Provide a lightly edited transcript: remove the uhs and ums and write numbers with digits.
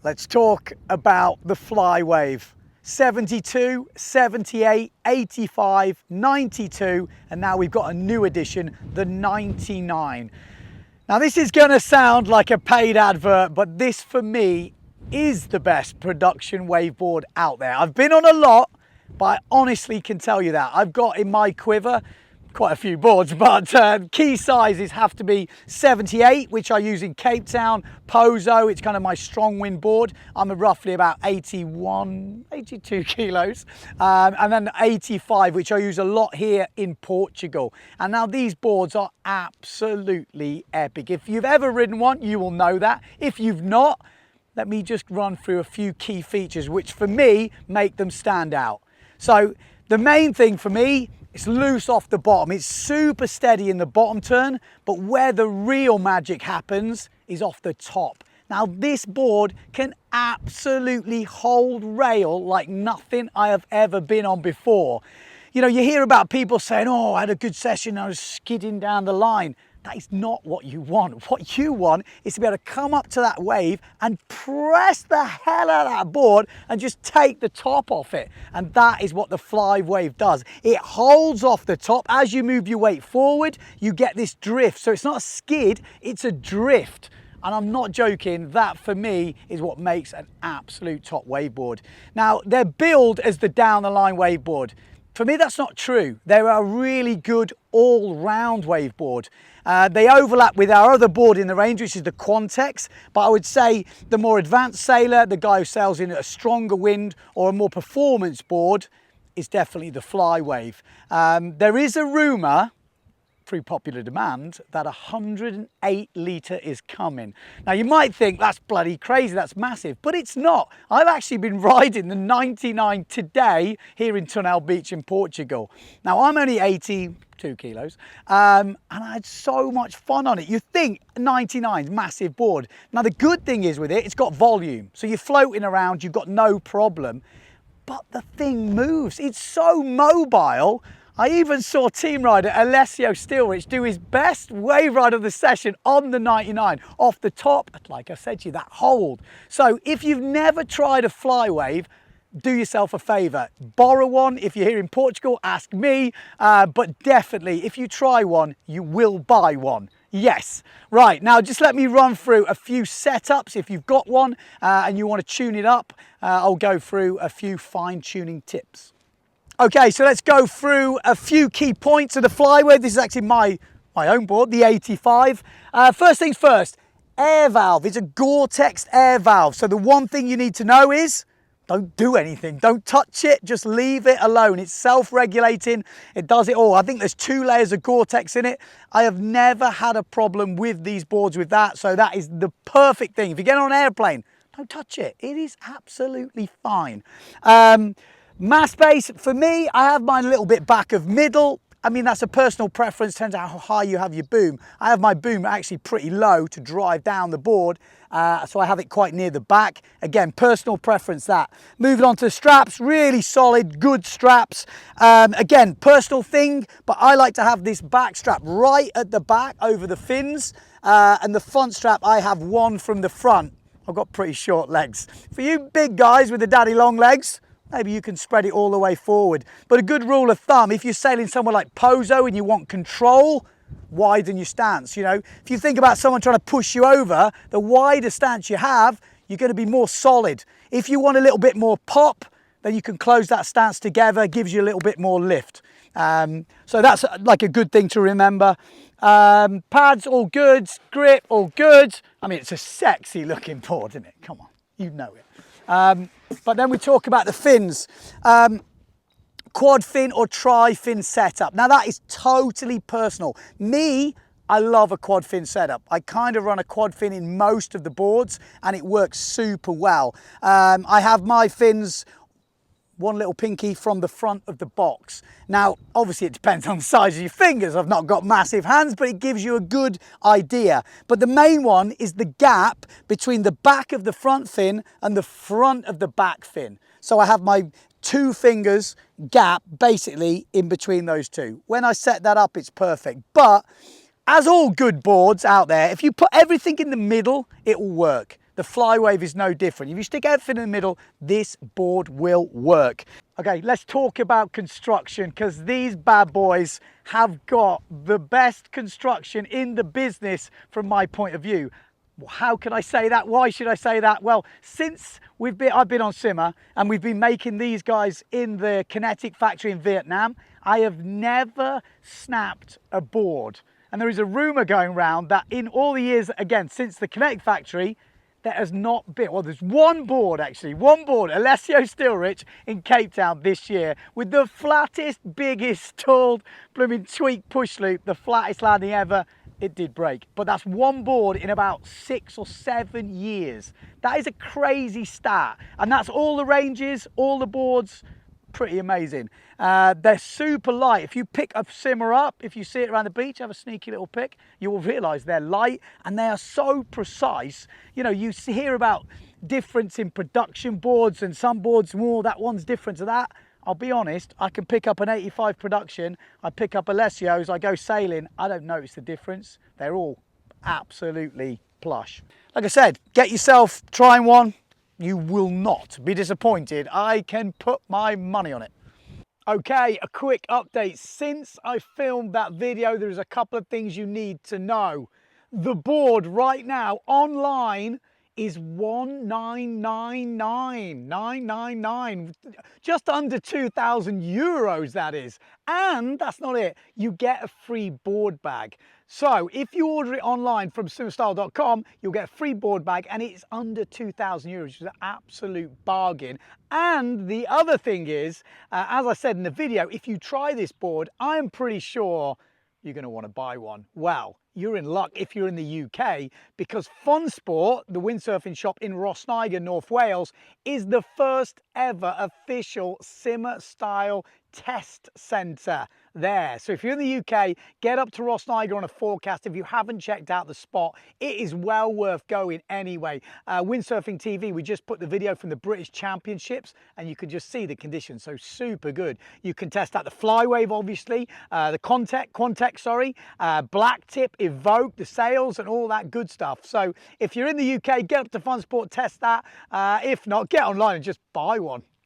Let's talk about the Flywave. 72, 78, 85, 92, and now we've got a new edition, the 99. Now this is gonna sound like a paid advert, but this for me is the best production waveboard out there. I've been on a lot, but I honestly can tell you that. I've got in my quiver quite a few boards, but key sizes have to be 78, which I use in Cape Town, Pozo, it's kind of my strong wind board. I'm roughly about 81, 82 kilos. And then 85, which I use a lot here in Portugal. And now these boards are absolutely epic. If you've ever ridden one, you will know that. If you've not, let me just run through a few key features, which for me make them stand out. So the main thing for me, it's loose off the bottom. It's super steady in the bottom turn, but where the real magic happens is off the top. Now this board can absolutely hold rail like nothing I have ever been on before. You know, you hear about people saying, oh, I had a good session, I was skidding down the line. That is not what you want. What you want is to be able to come up to that wave and press the hell out of that board and just take the top off it. And that is what the Flywave does. It holds off the top. As you move your weight forward, you get this drift. So it's not a skid, it's a drift. And I'm not joking, that for me is what makes an absolute top waveboard. Now, they're billed as the down the line waveboard. For me, that's not true. They're a really good all-round waveboard. They overlap with our other board in the range, which is the Quantex, but I would say the more advanced sailor, the guy who sails in a stronger wind or a more performance board, is definitely the Flywave. There is a rumour, through popular demand, that 108 litre is coming. Now you might think that's bloody crazy, that's massive, but it's not. I've actually been riding the 99 today here in Tunel Beach in Portugal. Now I'm only 82 kilos and I had so much fun on it. You think 99's massive board. Now the good thing is with it, it's got volume. So you're floating around, you've got no problem, but the thing moves. It's so mobile. I even saw team rider Alessio Steelrich do his best wave ride of the session on the 99 off the top, like I said to you, that hold. So if you've never tried a Flywave, do yourself a favour. Borrow one. If you're here in Portugal, ask me, but definitely if you try one, you will buy one. Yes. Right, now just let me run through a few setups. If you've got one and you want to tune it up, I'll go through a few fine-tuning tips. Okay, so let's go through a few key points of the Flywave. This is actually my own board, the 85. First things first, air valve. It's a Gore-Tex air valve. So the one thing you need to know is don't do anything. Don't touch it, just leave it alone. It's self-regulating, it does it all. I think there's 2 layers of Gore-Tex in it. I have never had a problem with these boards with that, so that is the perfect thing. If you get on an airplane, don't touch it. It is absolutely fine. Mass base, for me, I have mine a little bit back of middle. I mean, that's a personal preference, depends on how high you have your boom. I have my boom actually pretty low to drive down the board, so I have it quite near the back. Again, personal preference that. Moving on to the straps, really solid, good straps. Again, personal thing, but I like to have this back strap right at the back over the fins, and the front strap, I have one from the front. I've got pretty short legs. For you big guys with the daddy long legs, maybe you can spread it all the way forward. But a good rule of thumb, if you're sailing somewhere like Pozo and you want control, widen your stance. You know, if you think about someone trying to push you over, the wider stance you have, you're going to be more solid. If you want a little bit more pop, then you can close that stance together, gives you a little bit more lift. So that's like a good thing to remember. Pads, all good. Grip, all good. I mean, it's a sexy looking board, isn't it? Come on, you know it. But then we talk about the fins. Quad fin or tri fin setup. Now that is totally personal. Me, I love a quad fin setup. I kind of run a quad fin in most of the boards and it works super well. I have my fins one little pinky from the front of the box. Now, obviously it depends on the size of your fingers. I've not got massive hands, but it gives you a good idea. But the main one is the gap between the back of the front fin and the front of the back fin. So I have my 2 fingers gap basically in between those two. When I set that up, it's perfect. But as all good boards out there, if you put everything in the middle, it will work. The The Flywave is no different. If you stick everything in the middle, this board will work. Okay, let's talk about construction, because these bad boys have got the best construction in the business from my point of view. How can I say that? Why should I say that? Well, since I've been on Simmer and we've been making these guys in the Kinetic factory in Vietnam, I have never snapped a board. And there is a rumor going around that in all the years, again, since the Kinetic factory, there has not been, well, there's one board, Alessio Steelrich in Cape Town this year, with the flattest, biggest, talled, blooming tweak push loop, the flattest landing ever. It did break, but that's one board in about 6 or 7 years. That is a crazy stat. And that's all the ranges, all the boards, pretty amazing. They're super light. If you pick a Simmer up, if you see it around the beach, have a sneaky little pick, you will realize they're light and they are so precise. You know, you hear about difference in production boards and some boards, more, that one's different to that. I'll be honest, I can pick up an 85 production, I pick up Alessio's, I go sailing, I don't notice the difference. They're all absolutely plush. Like I said, get yourself trying one. You will not be disappointed. I can put my money on it. Okay, a quick update. Since I filmed that video, there's a couple of things you need to know. The board right now online is 1,999,999, just under 2,000 euros, that is. And that's not it, you get a free board bag. So if you order it online from simmerstyle.com, you'll get a free board bag and it's under 2,000 euros, which is an absolute bargain. And the other thing is, as I said in the video, if you try this board, I'm pretty sure you're going to want to buy one. Well, you're in luck if you're in the UK, because Fun Sport, the windsurfing shop in Rosnigor, North Wales, is the first ever official Simmer Style test centre there. So if you're in the UK, get up to Rosnigor on a forecast. If you haven't checked out the spot, it is well worth going anyway. Windsurfing TV, we just put the video from the British Championships and you can just see the conditions, so super good. You can test out the Flywave, obviously, the Quantec, Black Tip, Evoke, the sails and all that good stuff. So if you're in the UK, get up to Fun Sport, test that. If not, get online and just buy one.